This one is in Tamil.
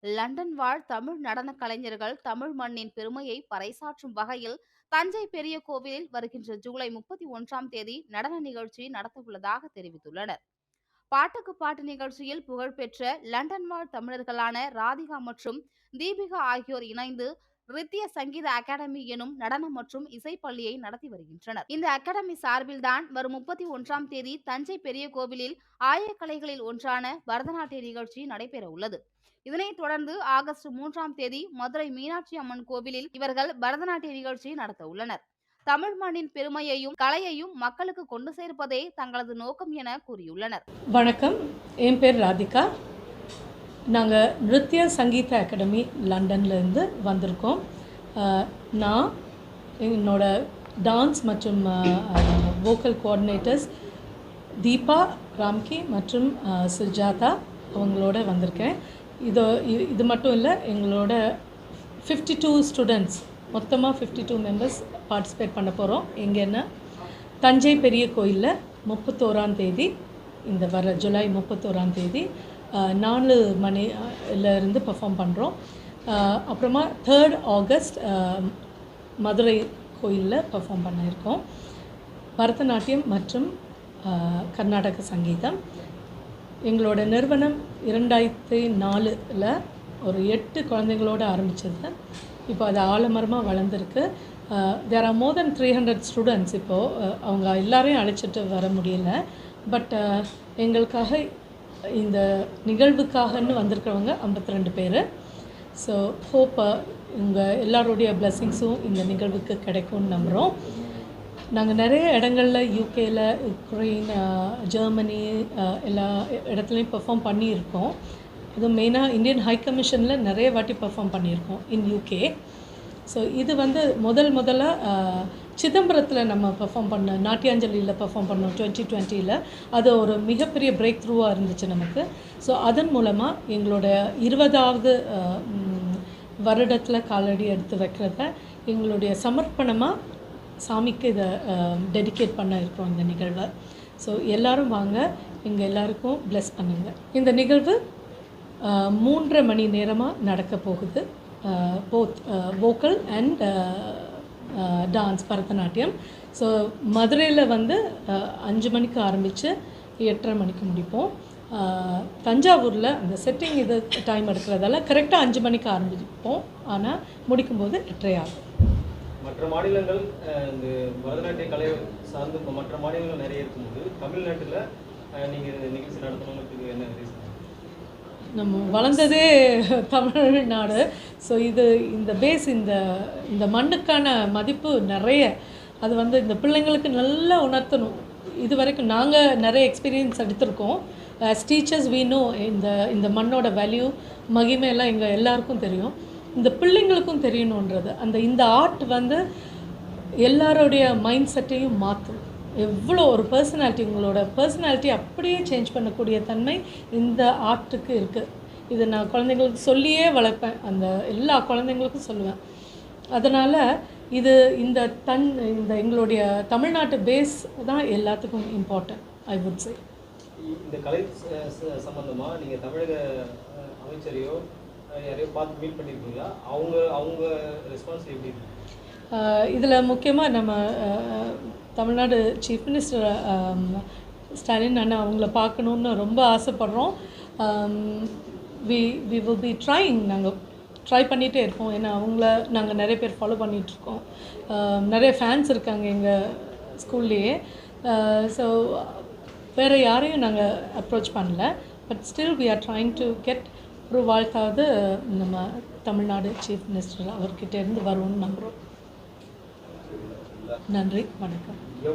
லண்டன் வாழ் தமிழ் நடன கலைஞர்கள் தமிழ் மண்ணின் பெருமையை பறைசாற்றும் வகையில் தஞ்சை பெரிய கோவிலில் வருகின்ற ஜூலை 31ஆம் தேதி நடன நிகழ்ச்சி நடத்தவுள்ளதாக தெரிவித்துள்ளனர். பாட்டுக்கு பாட்டு நிகழ்ச்சியில் புகழ்பெற்ற லண்டன் வாழ் தமிழர்களான ராதிகா மற்றும் தீபிகா ஆகியோர் இணைந்து ரித்திய சங்கீத அகாடமி எனும் நடனம் மற்றும் இசை பள்ளியை நடத்தி வருகின்றனர். இந்த அகாடமி சார்பில்தான் வரும் 31ஆம் தேதி தஞ்சை பெரிய கோவிலில் ஆயக்கலைகளில் ஒன்றான பரதநாட்டிய நிகழ்ச்சி நடைபெற உள்ளது. இதனைத் தொடர்ந்து ஆகஸ்ட் 3ஆம் தேதி மதுரை மீனாட்சி அம்மன் கோவிலில் இவர்கள் பரதநாட்டிய நிகழ்ச்சி நடத்த உள்ளனர். தமிழ் மண்ணின் பெருமையையும் கலையையும் மக்களுக்கு கொண்டு சேர்ப்பதே தங்களது நோக்கம் என கூறியுள்ளனர். வணக்கம், என் பேர் ராதிகா. நாங்கள் நிருத்ய சங்கீத அகாடமி லண்டன்லேருந்து வந்திருக்கோம். நான் என்னோட டான்ஸ் மற்றும் வோக்கல் கோஆர்டினேட்டர்ஸ் தீபா ராம்கி மற்றும் சுஜாதா அவங்களோட வந்திருக்கேன். இது மட்டும் இல்லை, எங்களோட 52 ஸ்டூடெண்ட்ஸ், மொத்தமாக 52 மெம்பர்ஸ் பார்ட்டிசிபேட் பண்ண போகிறோம். எங்கன்னா தஞ்சை பெரிய கோயிலில் 31ஆம் தேதி, இந்த வர ஜூலை 31ஆம் தேதி 4 மணிலேருந்து பெர்ஃபார்ம் பண்ணுறோம். அப்புறமா 3rd ஆகஸ்ட் மதுரை கோயிலில் பெர்ஃபார்ம் பண்ணியிருக்கோம். பரதநாட்டியம் மற்றும் கர்நாடக சங்கீதம். எங்களோட நிறுவனம் 2004 ஒரு 8 குழந்தைங்களோடு ஆரம்பித்தது. இப்போ அது ஆலமரமாக வளர்ந்துருக்கு. There are more than 300 students. இப்போது அவங்க எல்லாரையும் அழைச்சிட்டு வர முடியல. பட் எங்களுக்காக இந்த நிகழ்வுக்காகன்னு வந்திருக்கிறவங்க 52 பேர். ஸோ ஹோப் உங்கள் எல்லாருடைய பிளெஸ்ஸிங்ஸும் இந்த நிகழ்வுக்கு கிடைக்கும்னு நம்புகிறோம். நாங்கள் நிறைய இடங்களில் யூகேயில், உக்ரைன், ஜெர்மனி எல்லா இடத்துலையும் பெர்ஃபார்ம் பண்ணியிருக்கோம். அதுவும் மெயினாக இந்தியன் ஹை கமிஷனில் நிறைய வாட்டி பெர்ஃபார்ம் பண்ணியிருக்கோம் இன் யூகே. ஸோ இது வந்து முதலாக சிதம்பரத்தில் நம்ம பெர்ஃபார்ம் பண்ண நாட்டியாஞ்சலியில் பெர்ஃபார்ம் பண்ணோம் 2020. அது ஒரு மிகப்பெரிய பிரேக் த்ரூவாக இருந்துச்சு நமக்கு. ஸோ அதன் மூலமாக எங்களோட 20வது வருடத்தில் காலடி எடுத்து வைக்கிறத எங்களுடைய சமர்ப்பணமாக சாமிக்கு இதை டெடிகேட் பண்ண இருக்கிறோம் இந்த நிகழ்வை. ஸோ எல்லோரும் வாங்க, எங்கள் எல்லாருக்கும் ப்ளெஸ் பண்ணுங்கள். இந்த நிகழ்வு 3.5 மணி நேரமாக நடக்க போகுது. Both vocal and dance, Bharatanatyam. So மதுரையில் வந்து 5 மணிக்கு ஆரம்பித்து 8:30 மணிக்கு முடிப்போம். தஞ்சாவூரில் அந்த செட்டிங் இது டைம் எடுக்கிறதால கரெக்டாக 5 மணிக்கு ஆரம்பிப்போம். ஆனால் முடிக்கும்போது 8:30 ஆகும். மற்ற மாநிலங்கள் இந்த பரதநாட்டிய கலை சார்ந்து இப்போ மற்ற மாநிலங்கள் நிறைய இருக்கும்போது தமிழ்நாட்டில் நீங்கள் இந்த நிகழ்ச்சி நடத்தணுங்கிறதுக்கு என்ன ரீசன்? நம்ம வளர்ந்ததே தமிழ்நாடு. ஸோ இந்த பேஸ், இந்த மண்ணுக்கான மதிப்பு நிறைய. அது வந்து இந்த பிள்ளைங்களுக்கு நல்லா உணர்த்தணும். இது வரைக்கும் நாங்கள் நிறைய எக்ஸ்பீரியன்ஸ் எடுத்திருக்கோம். ஆஸ் டீச்சர்ஸ் வி நோ இந்த மண்ணோட வேல்யூ, மகிமையெல்லாம் எங்கள் எல்லாருக்கும் தெரியும். இந்த பிள்ளைங்களுக்கும் தெரியணுன்றது இந்த ஆர்ட் வந்து எல்லாரோடைய மைண்ட் செட்டையும் மாற்றும். எவ்வளோ ஒரு பர்சனாலிட்டி, உங்களோட பர்சனாலிட்டி அப்படியே சேஞ்ச் பண்ணக்கூடிய தன்மை இந்த ஆர்ட்டுக்கு இருக்குது. இதை நான் குழந்தைங்களுக்கு சொல்லியே வளர்ப்பேன். எல்லா குழந்தைங்களுக்கும் சொல்லுவேன். அதனால் இந்த எங்களுடைய தமிழ்நாட்டு பேஸ் தான் எல்லாத்துக்கும் இம்பார்ட்டன்ட், ஐ வுட் சே. இந்த கலை சம்பந்தமாக நீங்கள் தமிழக அமைச்சரையோ யாரையோ பார்த்து மீட் பண்ணியிருக்கீங்களா? அவங்க ரெஸ்பான்ஸ் எப்படி இருக்கு? இதில் முக்கியமாக நம்ம தமிழ்நாடு சீஃப் மினிஸ்டர் ஸ்டாலின் அண்ணா அவங்கள பார்க்கணுன்னு ரொம்ப ஆசைப்படுறோம். We will be trying. நாங்கள் ட்ரை பண்ணிகிட்டே இருப்போம். ஏன்னா நாங்கள் நிறைய பேர் ஃபாலோ பண்ணிகிட்ருக்கோம். நிறைய ஃபேன்ஸ் இருக்காங்க எங்கள் ஸ்கூல்லேயே. ஸோ வேறு யாரையும் நாங்கள் அப்ரோச் பண்ணல. But still we are trying to get ஒரு வாழ்த்தாவது நம்ம தமிழ்நாடு சீஃப் மினிஸ்டர் அவர்கிட்ட இருந்து வருவோம்னு நம்புகிறோம். நன்றி, வணக்கம்.